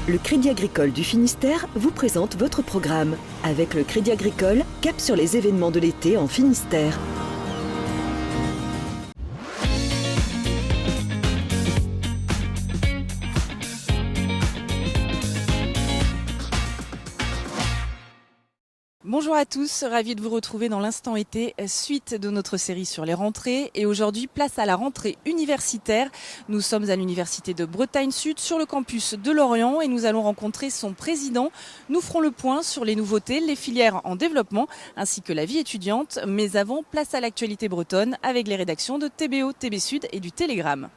Le Crédit Agricole du Finistère vous présente votre programme. Avec le Crédit Agricole, cap sur les événements de l'été en Finistère. Bonjour à tous, ravi de vous retrouver dans l'Instant été, suite de notre série sur les rentrées. Et aujourd'hui, place à la rentrée universitaire. Nous sommes à l'Université de Bretagne Sud, sur le campus de Lorient, et nous allons rencontrer son président. Nous ferons le point sur les nouveautés, les filières en développement, ainsi que la vie étudiante. Mais avant, place à l'actualité bretonne, avec les rédactions de TBO, TB Sud et du Télégramme.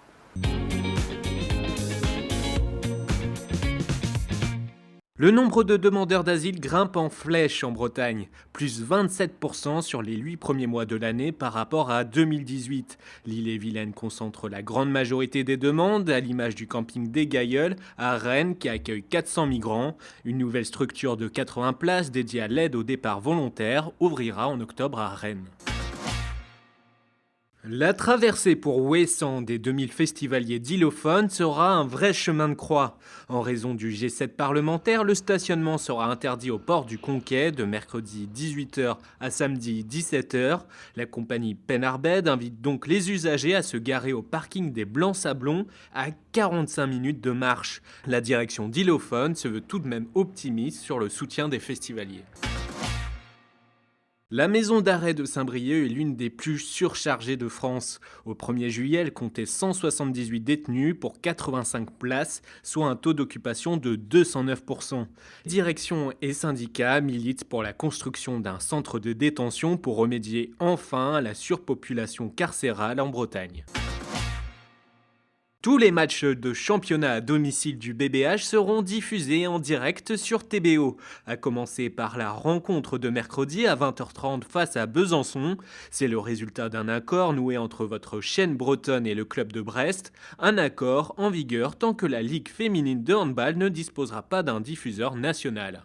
Le nombre de demandeurs d'asile grimpe en flèche en Bretagne, plus 27% sur les 8 premiers mois de l'année par rapport à 2018. L'Ille-et-Vilaine concentre la grande majorité des demandes, à l'image du camping des Gailleuls à Rennes qui accueille 400 migrants. Une nouvelle structure de 80 places dédiée à l'aide au départ volontaire ouvrira en octobre à Rennes. La traversée pour Ouessant des 2000 festivaliers d'Illophone sera un vrai chemin de croix. En raison du G7 parlementaire, le stationnement sera interdit au port du Conquet de mercredi 18h à samedi 17h. La compagnie Penarbed invite donc les usagers à se garer au parking des Blancs-Sablons à 45 minutes de marche. La direction d'Illophone se veut tout de même optimiste sur le soutien des festivaliers. La maison d'arrêt de Saint-Brieuc est l'une des plus surchargées de France. Au 1er juillet, elle comptait 178 détenus pour 85 places, soit un taux d'occupation de 209%. Direction et syndicats militent pour la construction d'un centre de détention pour remédier enfin à la surpopulation carcérale en Bretagne. Tous les matchs de championnat à domicile du BBH seront diffusés en direct sur TBO, à commencer par la rencontre de mercredi à 20h30 face à Besançon. C'est le résultat d'un accord noué entre votre chaîne bretonne et le club de Brest, un accord en vigueur tant que la Ligue féminine de handball ne disposera pas d'un diffuseur national.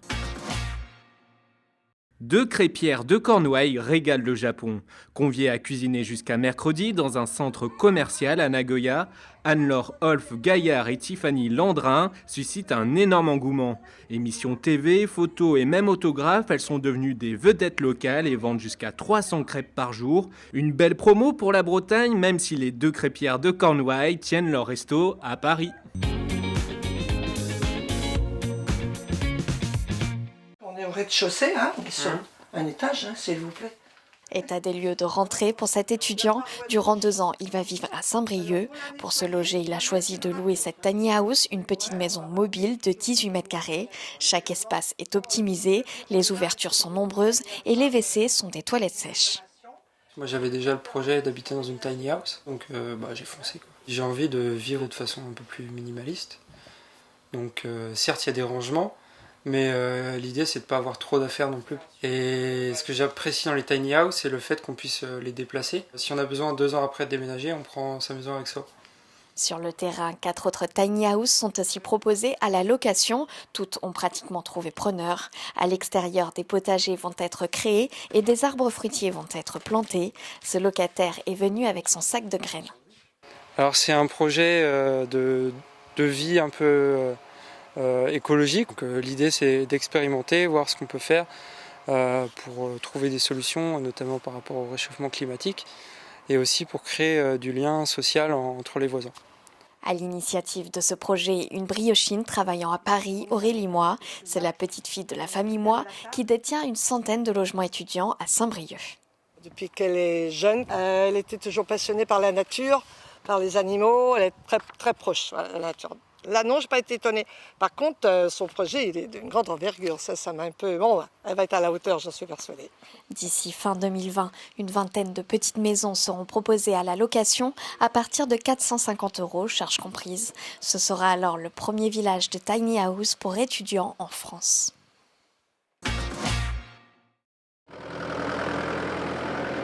Deux crêpières de Cornouailles régalent le Japon. Conviées à cuisiner jusqu'à mercredi dans un centre commercial à Nagoya, Anne-Laure Olf Gaillard et Tiffany Landrin suscitent un énorme engouement. Émissions TV, photos et même autographes, elles sont devenues des vedettes locales et vendent jusqu'à 300 crêpes par jour. Une belle promo pour la Bretagne, même si les deux crêpières de Cornouailles tiennent leur resto à Paris. Au rez-de-chaussée, on est sur un étage, s'il vous plaît. État des lieux de rentrée pour cet étudiant. Durant 2 ans, il va vivre à Saint-Brieuc. Pour se loger, il a choisi de louer cette tiny house, une petite maison mobile de 18 mètres carrés. Chaque espace est optimisé, les ouvertures sont nombreuses et les WC sont des toilettes sèches. Moi j'avais déjà le projet d'habiter dans une tiny house, donc j'ai foncé. J'ai envie de vivre de façon un peu plus minimaliste. Donc certes il y a des rangements, mais l'idée c'est de ne pas avoir trop d'affaires non plus. Et ce que j'apprécie dans les tiny house, c'est le fait qu'on puisse les déplacer. Si on a besoin 2 ans après de déménager, on prend sa maison avec soi. Sur le terrain, 4 autres tiny house sont aussi proposées à la location. Toutes ont pratiquement trouvé preneur. À l'extérieur, des potagers vont être créés et des arbres fruitiers vont être plantés. Ce locataire est venu avec son sac de graines. Alors c'est un projet de vie un peu écologique. Donc, l'idée c'est d'expérimenter, voir ce qu'on peut faire pour trouver des solutions, notamment par rapport au réchauffement climatique, et aussi pour créer du lien social entre les voisins. À l'initiative de ce projet, une briochine travaillant à Paris, Aurélie Moy, c'est la petite fille de la famille Moy qui détient une centaine de logements étudiants à Saint-Brieuc. Depuis qu'elle est jeune, elle était toujours passionnée par la nature, par les animaux, elle est très, très proche de la nature. Là, non, je n'ai pas été étonnée. Par contre, son projet, il est d'une grande envergure. Ça m'a un peu... Bon, elle va être à la hauteur, j'en suis persuadée. D'ici fin 2020, une vingtaine de petites maisons seront proposées à la location à partir de 450 €, charges comprises. Ce sera alors le premier village de tiny house pour étudiants en France.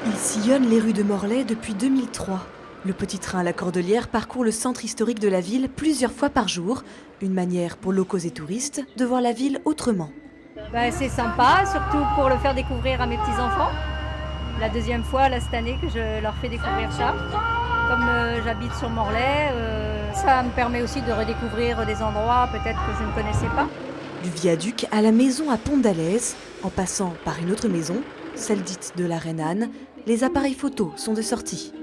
Il sillonne les rues de Morlaix depuis 2003. Le petit train à la Cordelière parcourt le centre historique de la ville plusieurs fois par jour. Une manière pour locaux et touristes de voir la ville autrement. C'est sympa, surtout pour le faire découvrir à mes petits-enfants. La deuxième fois, là, cette année, que je leur fais découvrir ça. Comme j'habite sur Morlaix, Ça me permet aussi de redécouvrir des endroits peut-être que je ne connaissais pas. Du viaduc à la maison à Pont d'Alès, en passant par une autre maison, celle dite de la Reine Anne, les appareils photos sont de sortie.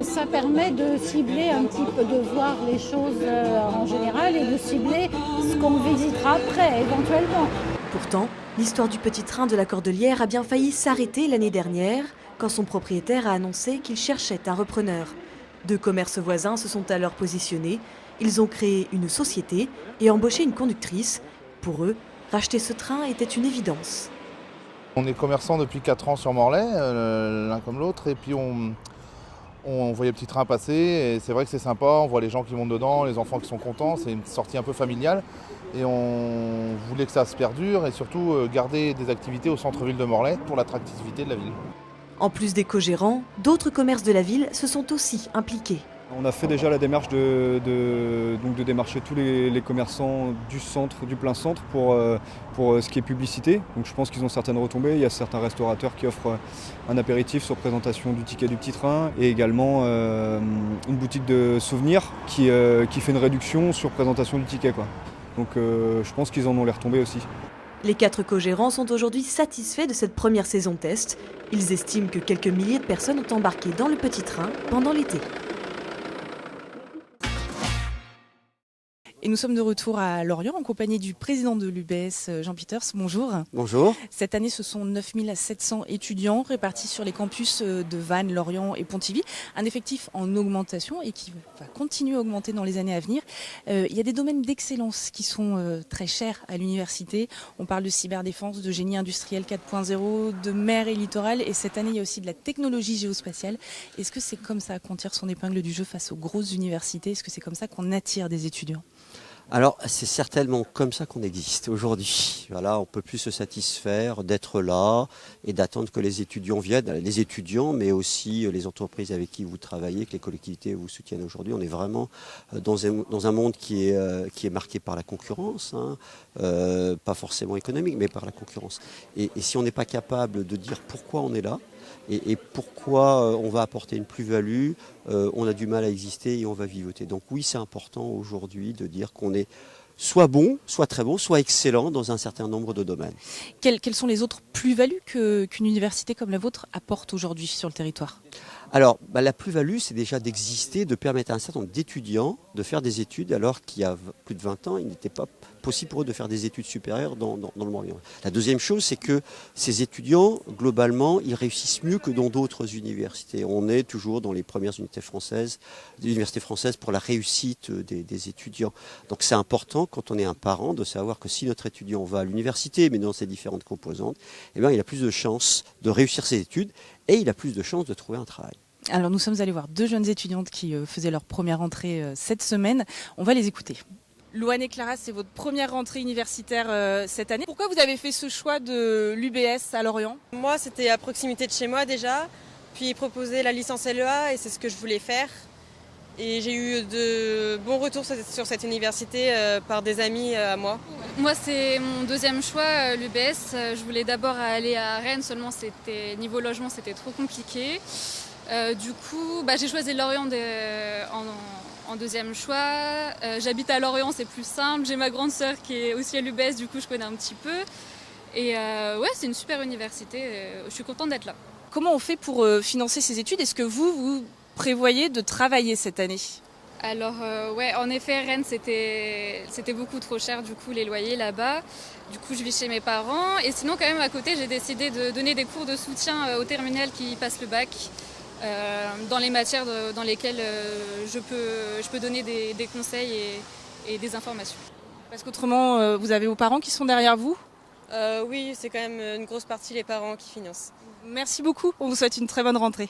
Ça permet de cibler un petit peu, de voir les choses en général et de cibler ce qu'on visitera après, éventuellement. Pourtant, l'histoire du petit train de la Cordelière a bien failli s'arrêter l'année dernière, quand son propriétaire a annoncé qu'il cherchait un repreneur. 2 commerces voisins se sont alors positionnés. Ils ont créé une société et embauché une conductrice. Pour eux, racheter ce train était une évidence. On est commerçants depuis 4 ans sur Morlaix, l'un comme l'autre, et puis on voit les petits trains passer, et c'est vrai que c'est sympa, on voit les gens qui montent dedans, les enfants qui sont contents, c'est une sortie un peu familiale, et on voulait que ça se perdure, et surtout garder des activités au centre-ville de Morlaix pour l'attractivité de la ville. En plus des co-gérants, d'autres commerces de la ville se sont aussi impliqués. On a fait déjà la démarche de démarcher tous les commerçants du centre, du plein centre pour ce qui est publicité. Donc je pense qu'ils ont certaines retombées. Il y a certains restaurateurs qui offrent un apéritif sur présentation du ticket du petit train et également une boutique de souvenirs qui fait une réduction sur présentation du ticket, quoi. Donc je pense qu'ils en ont les retombées aussi. Les 4 co-gérants sont aujourd'hui satisfaits de cette première saison test. Ils estiment que quelques milliers de personnes ont embarqué dans le petit train pendant l'été. Et nous sommes de retour à Lorient en compagnie du président de l'UBS, Jean Peters. Bonjour. Bonjour. Cette année, ce sont 9700 étudiants répartis sur les campus de Vannes, Lorient et Pontivy. Un effectif en augmentation et qui va continuer à augmenter dans les années à venir. Il y a des domaines d'excellence qui sont très chers à l'université. On parle de cyberdéfense, de génie industriel 4.0, de mer et littoral. Et cette année, il y a aussi de la technologie géospatiale. Est-ce que c'est comme ça qu'on tire son épingle du jeu face aux grosses universités? Est-ce que c'est comme ça qu'on attire des étudiants? Alors, c'est certainement comme ça qu'on existe aujourd'hui. Voilà, on ne peut plus se satisfaire d'être là et d'attendre que les étudiants viennent. Les étudiants, mais aussi les entreprises avec qui vous travaillez, que les collectivités vous soutiennent aujourd'hui. On est vraiment dans un monde qui est marqué par la concurrence, hein, pas forcément économique, mais par la concurrence. Et si on n'est pas capable de dire pourquoi on est là, et pourquoi on va apporter une plus-value, on a du mal à exister et on va vivoter. Donc oui, c'est important aujourd'hui de dire qu'on est soit bon, soit très bon, soit excellent dans un certain nombre de domaines. Quelles sont les autres plus-values qu'une université comme la vôtre apporte aujourd'hui sur le territoire ? Alors, la plus-value, c'est déjà d'exister, de permettre à un certain nombre d'étudiants de faire des études, alors qu'il y a plus de 20 ans, il n'était pas possible pour eux de faire des études supérieures dans le Morbihan. La deuxième chose, c'est que ces étudiants, globalement, ils réussissent mieux que dans d'autres universités. On est toujours dans les premières universités françaises pour la réussite des étudiants. Donc c'est important, quand on est un parent, de savoir que si notre étudiant va à l'université, mais dans ses différentes composantes, eh bien, il a plus de chances de réussir ses études et il a plus de chances de trouver un travail. Alors nous sommes allés voir 2 jeunes étudiantes qui faisaient leur première rentrée cette semaine. On va les écouter. Louane et Clara, c'est votre première rentrée universitaire cette année. Pourquoi vous avez fait ce choix de l'UBS à Lorient ? Moi, c'était à proximité de chez moi déjà. Puis ils proposaient la licence LEA et c'est ce que je voulais faire. Et j'ai eu de bons retours sur cette université par des amis à moi. Moi, c'est mon deuxième choix, l'UBS. Je voulais d'abord aller à Rennes, seulement niveau logement, c'était trop compliqué. Du coup, j'ai choisi Lorient en deuxième choix. J'habite à Lorient, c'est plus simple. J'ai ma grande sœur qui est aussi à l'UBS, du coup, je connais un petit peu. Et ouais, c'est une super université. Je suis contente d'être là. Comment on fait pour financer ces études ? Est-ce que vous prévoyez de travailler cette année ? Alors ouais, en effet, Rennes, c'était beaucoup trop cher, du coup, les loyers là-bas. Du coup, je vis chez mes parents. Et sinon, quand même, à côté, j'ai décidé de donner des cours de soutien aux terminales qui passent le bac, dans les matières dans lesquelles je peux donner des conseils et des informations. Parce qu'autrement, vous avez vos parents qui sont derrière vous ? Oui, c'est quand même une grosse partie les parents qui financent. Merci beaucoup, on vous souhaite une très bonne rentrée.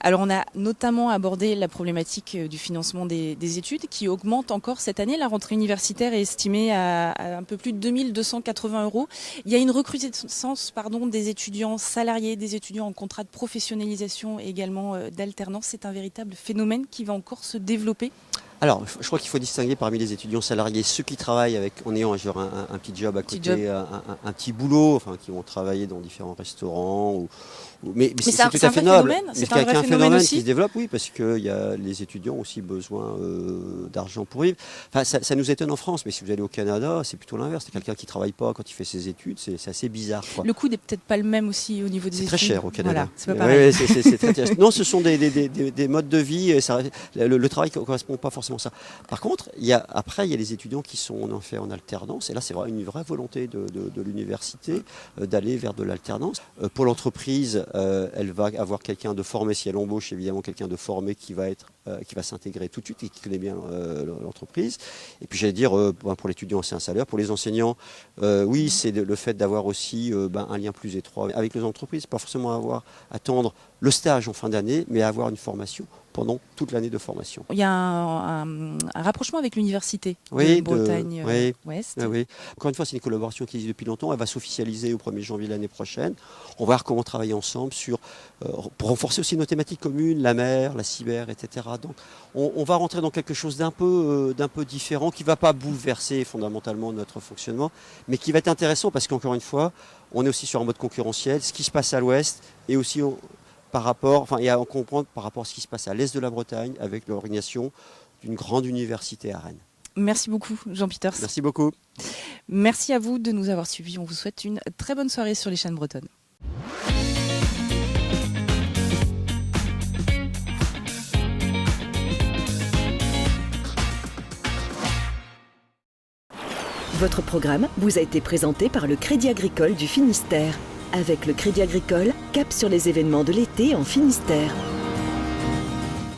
Alors on a notamment abordé la problématique du financement des études qui augmente encore cette année. La rentrée universitaire est estimée à un peu plus de 2280 €. Il y a une recrudescence des étudiants salariés, des étudiants en contrat de professionnalisation et également d'alternance. C'est un véritable phénomène qui va encore se développer. Alors, je crois qu'il faut distinguer parmi les étudiants salariés ceux qui travaillent en ayant un petit job à côté, un petit boulot, qui vont travailler dans différents restaurants Mais c'est tout à fait noble. C'est un vrai phénomène aussi. Qui se développe, oui, parce que les étudiants ont aussi besoin d'argent pour vivre. Enfin, ça nous étonne en France, mais si vous allez au Canada, c'est plutôt l'inverse. C'est quelqu'un qui ne travaille pas quand il fait ses études, c'est assez bizarre, quoi. Le coût n'est peut-être pas le même aussi au niveau des études. C'est très cher au Canada. Voilà, c'est pas pareil. Oui, c'est très cher. Non, ce sont des modes de vie. Le travail ne correspond pas forcément à ça. Par contre, après, il y a les étudiants qui sont en alternance. Et là, c'est une vraie volonté de l'université d'aller vers de l'alternance. Pour l'entreprise, elle va avoir quelqu'un de formé. Si elle embauche, évidemment, quelqu'un de formé qui va s'intégrer tout de suite et qui connaît bien l'entreprise. Et puis, j'allais dire, pour l'étudiant, c'est un salaire. Pour les enseignants, oui, c'est le fait d'avoir aussi un lien plus étroit avec les entreprises. Pas forcément attendre le stage en fin d'année, mais avoir une formation pendant toute l'année de formation. Il y a un rapprochement avec l'université de Bretagne Ouest. Oui. Encore une fois, c'est une collaboration qui existe depuis longtemps. Elle va s'officialiser au 1er janvier l'année prochaine. On va voir comment travailler ensemble pour renforcer aussi nos thématiques communes, la mer, la cyber, etc. Donc, on va rentrer dans quelque chose d'un peu différent, qui ne va pas bouleverser fondamentalement notre fonctionnement, mais qui va être intéressant parce qu'encore une fois, on est aussi sur un mode concurrentiel. Ce qui se passe à l'ouest et aussi et à comprendre par rapport à ce qui se passe à l'est de la Bretagne avec l'organisation d'une grande université à Rennes. Merci beaucoup, Jean Peters. Merci beaucoup. Merci à vous de nous avoir suivis. On vous souhaite une très bonne soirée sur les chaînes bretonnes. Votre programme vous a été présenté par le Crédit Agricole du Finistère. Avec le Crédit Agricole, cap sur les événements de l'été en Finistère.